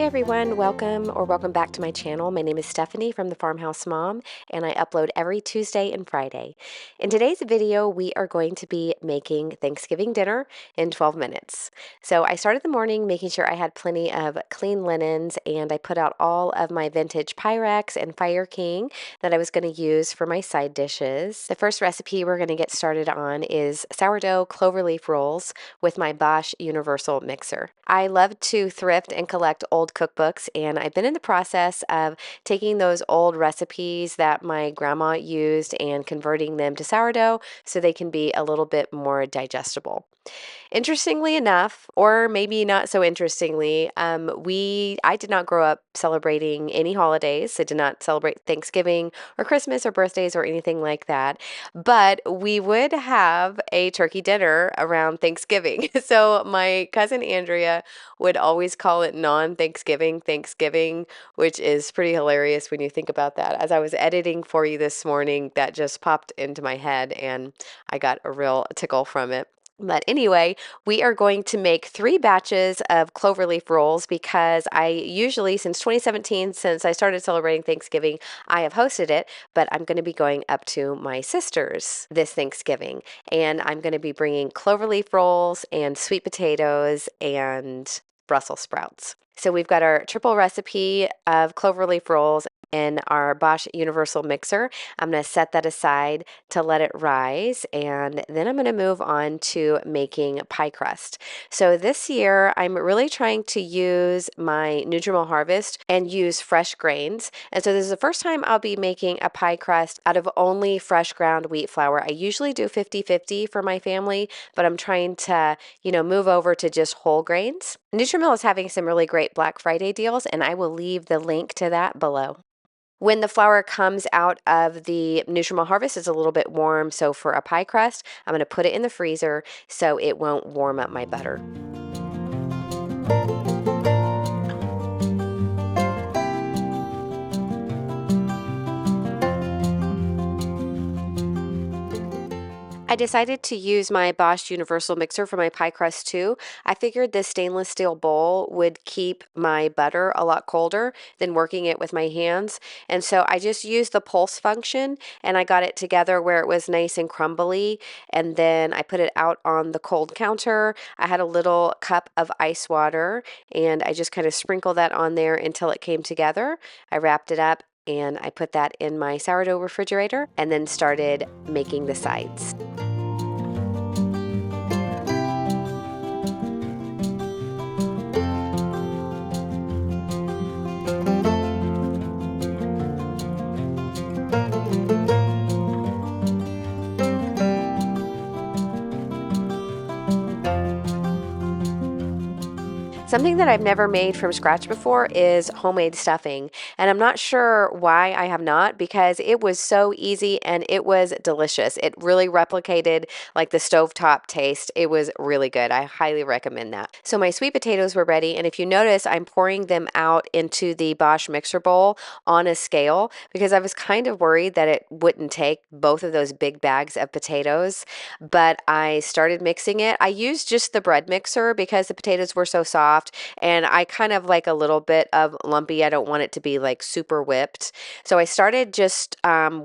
Hey everyone, welcome back to my channel. My name is Stephanie from the Farmhouse Mom, and I upload every Tuesday and Friday. In today's video, we are going to be making Thanksgiving dinner in 12 minutes. So I started the morning making sure I had plenty of clean linens, and I put out all of my vintage Pyrex and Fire King that I was going to use for my side dishes. The first recipe we're going to get started on is sourdough cloverleaf rolls with my Bosch universal mixer. I love to thrift and collect old cookbooks, and I've been in the process of taking those old recipes that my grandma used and converting them to sourdough so they can be a little bit more digestible. Interestingly enough, or maybe not so interestingly, I did not grow up celebrating any holidays. I did not celebrate Thanksgiving or Christmas or birthdays or anything like that. But we would have a turkey dinner around Thanksgiving. So my cousin Andrea would always call it non-Thanksgiving Thanksgiving, which is pretty hilarious when you think about that. As I was editing for you this morning, that just popped into my head and I got a real tickle from it. But anyway, we are going to make 3 batches of cloverleaf rolls because I usually, since 2017, since I started celebrating Thanksgiving, I have hosted it, but I'm going to be going up to my sister's this Thanksgiving. And I'm going to be bringing cloverleaf rolls and sweet potatoes and Brussels sprouts. So we've got our triple recipe of cloverleaf rolls in our Bosch Universal Mixer. I'm going to set that aside to let it rise, and then I'm going to move on to making pie crust. So this year, I'm really trying to use my NutriMill Harvest and use fresh grains. And so this is the first time I'll be making a pie crust out of only fresh ground wheat flour. I usually do 50-50 for my family, but I'm trying to, move over to just whole grains. NutriMill is having some really great Black Friday deals, and I will leave the link to that below. When the flour comes out of the NutriMill Harvest, it's a little bit warm, so for a pie crust, I'm going to put it in the freezer so it won't warm up my butter. I decided to use my Bosch Universal Mixer for my pie crust too. I figured this stainless steel bowl would keep my butter a lot colder than working it with my hands. And so I just used the pulse function and I got it together where it was nice and crumbly. And then I put it out on the cold counter. I had a little cup of ice water and I just kind of sprinkled that on there until it came together. I wrapped it up and I put that in my sourdough refrigerator and then started making the sides. Something that I've never made from scratch before is homemade stuffing. And I'm not sure why I have not, because it was so easy and it was delicious. It really replicated like the stovetop taste. It was really good. I highly recommend that. So my sweet potatoes were ready. And if you notice, I'm pouring them out into the Bosch mixer bowl on a scale because I was kind of worried that it wouldn't take both of those big bags of potatoes. But I started mixing it. I used just the bread mixer because the potatoes were so soft and I kind of like a little bit of lumpy. I don't want it to be like super whipped. So I started just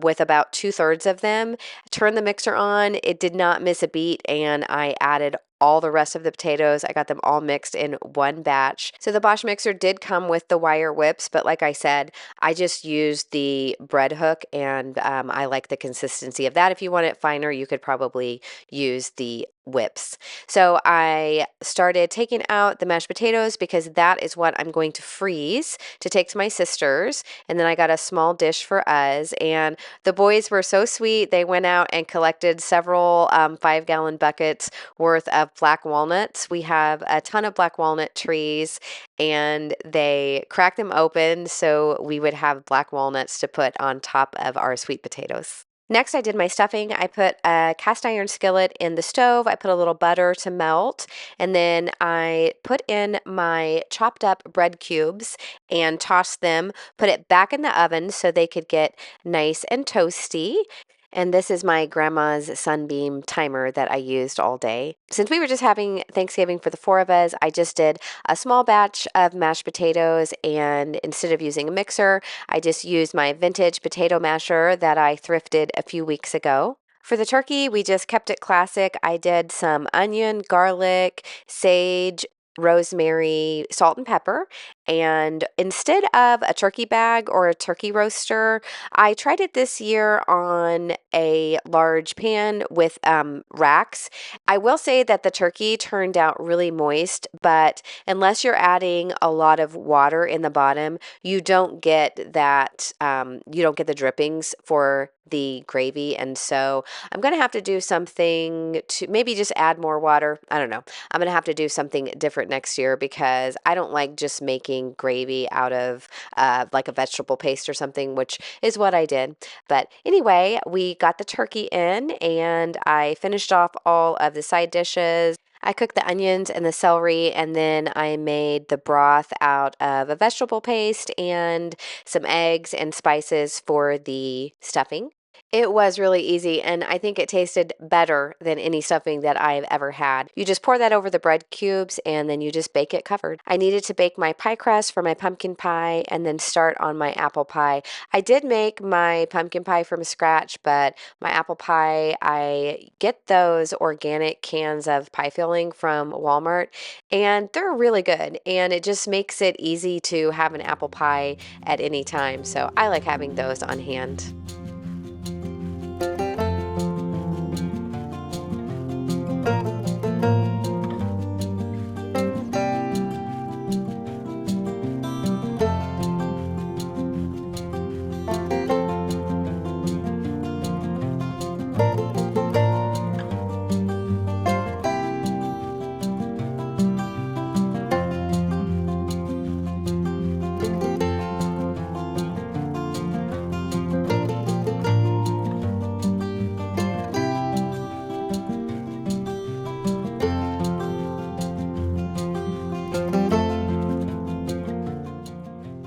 with about 2/3 of them, turned the mixer on. It did not miss a beat, and I added all the rest of the potatoes. I got them all mixed in one batch. So the Bosch mixer did come with the wire whips, but like I said, I just used the bread hook and I like the consistency of that. If you want it finer, you could probably use the whips. So I started taking out the mashed potatoes because that is what I'm going to freeze to take to my sister's. And then I got a small dish for us. And the boys were so sweet. They went out and collected several 5-gallon buckets worth of black walnuts. We have a ton of black walnut trees and they cracked them open so we would have black walnuts to put on top of our sweet potatoes. Next, I did my stuffing. I put a cast iron skillet in the stove. I put a little butter to melt, and then I put in my chopped up bread cubes and tossed them, put it back in the oven so they could get nice and toasty. And this is my grandma's Sunbeam timer that I used all day. Since we were just having Thanksgiving for the four of us, I just did a small batch of mashed potatoes, and instead of using a mixer, I just used my vintage potato masher that I thrifted a few weeks ago. For the turkey, we just kept it classic. I did some onion, garlic, sage, rosemary, salt, and pepper. And instead of a turkey bag or a turkey roaster, I tried it this year on a large pan with racks. I will say that the turkey turned out really moist, but unless you're adding a lot of water in the bottom, you don't get that, you don't get the drippings for the gravy. And so I'm going to have to do something to maybe just add more water. I don't know. I'm going to have to do something different next year because I don't like just making gravy out of like a vegetable paste or something, which is what I did. But anyway, we got the turkey in and I finished off all of the side dishes. I cooked the onions and the celery, and then I made the broth out of a vegetable paste and some eggs and spices for the stuffing. It was really easy, and I think it tasted better than any stuffing that I've ever had. You just pour that over the bread cubes, and then you just bake it covered. I needed to bake my pie crust for my pumpkin pie and then start on my apple pie. I did make my pumpkin pie from scratch, but my apple pie, I get those organic cans of pie filling from Walmart, and they're really good, and it just makes it easy to have an apple pie at any time. So I like having those on hand.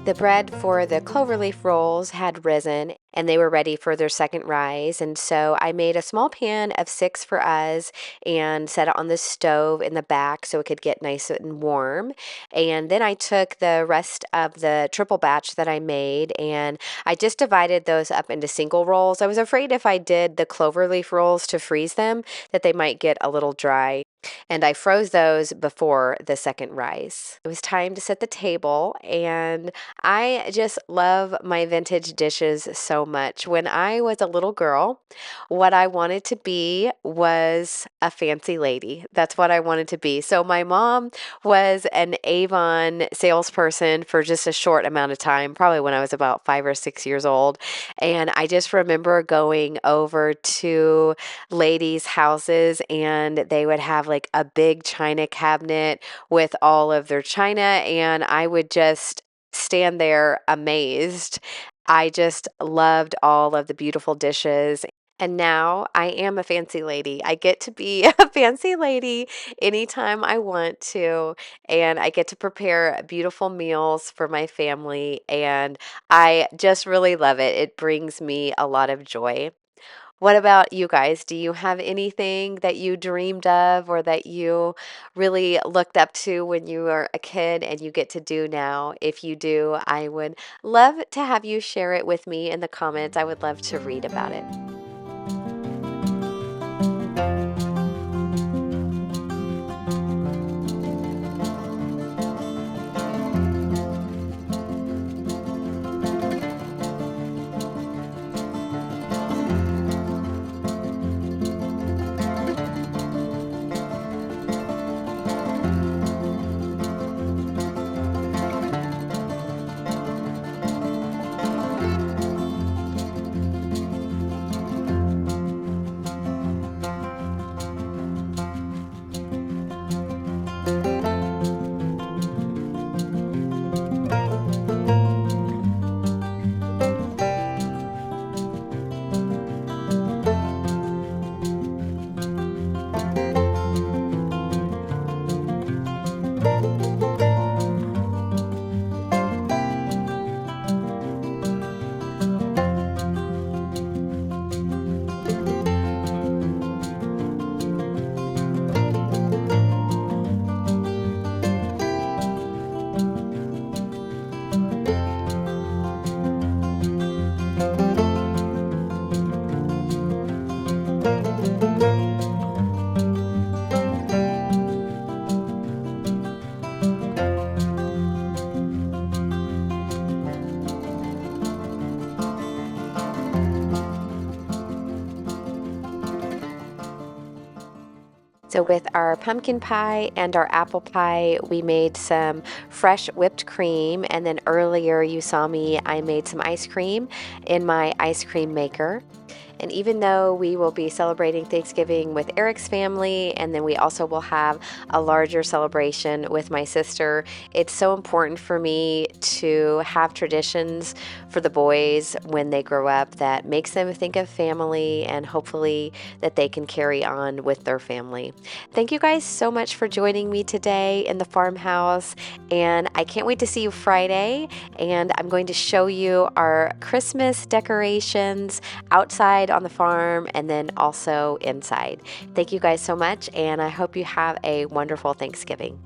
The bread for the cloverleaf rolls had risen and they were ready for their second rise. And so I made a small pan of 6 for us and set it on the stove in the back so it could get nice and warm. And then I took the rest of the triple batch that I made and I just divided those up into single rolls. I was afraid if I did the cloverleaf rolls to freeze them that they might get a little dry. And I froze those before the second rise. It was time to set the table, and I just love my vintage dishes so much. When I was a little girl, what I wanted to be was a fancy lady. That's what I wanted to be. So my mom was an Avon salesperson for just a short amount of time, probably when I was about 5 or 6 years old. And I just remember going over to ladies' houses and they would have like a big china cabinet with all of their china, and I would just stand there amazed. I just loved all of the beautiful dishes. And now I am a fancy lady. I get to be a fancy lady anytime I want to, and I get to prepare beautiful meals for my family, and I just really love it. It brings me a lot of joy. What about you guys? Do you have anything that you dreamed of or that you really looked up to when you were a kid and you get to do now? If you do, I would love to have you share it with me in the comments. I would love to read about it. So with our pumpkin pie and our apple pie, we made some fresh whipped cream, and then earlier you saw me, I made some ice cream in my ice cream maker. And even though we will be celebrating Thanksgiving with Eric's family, and then we also will have a larger celebration with my sister, it's so important for me to have traditions for the boys when they grow up that makes them think of family, and hopefully that they can carry on with their family. Thank you guys so much for joining me today in the farmhouse, and I can't wait to see you Friday, and I'm going to show you our Christmas decorations outside on the farm and then also inside. Thank you guys so much, and I hope you have a wonderful Thanksgiving.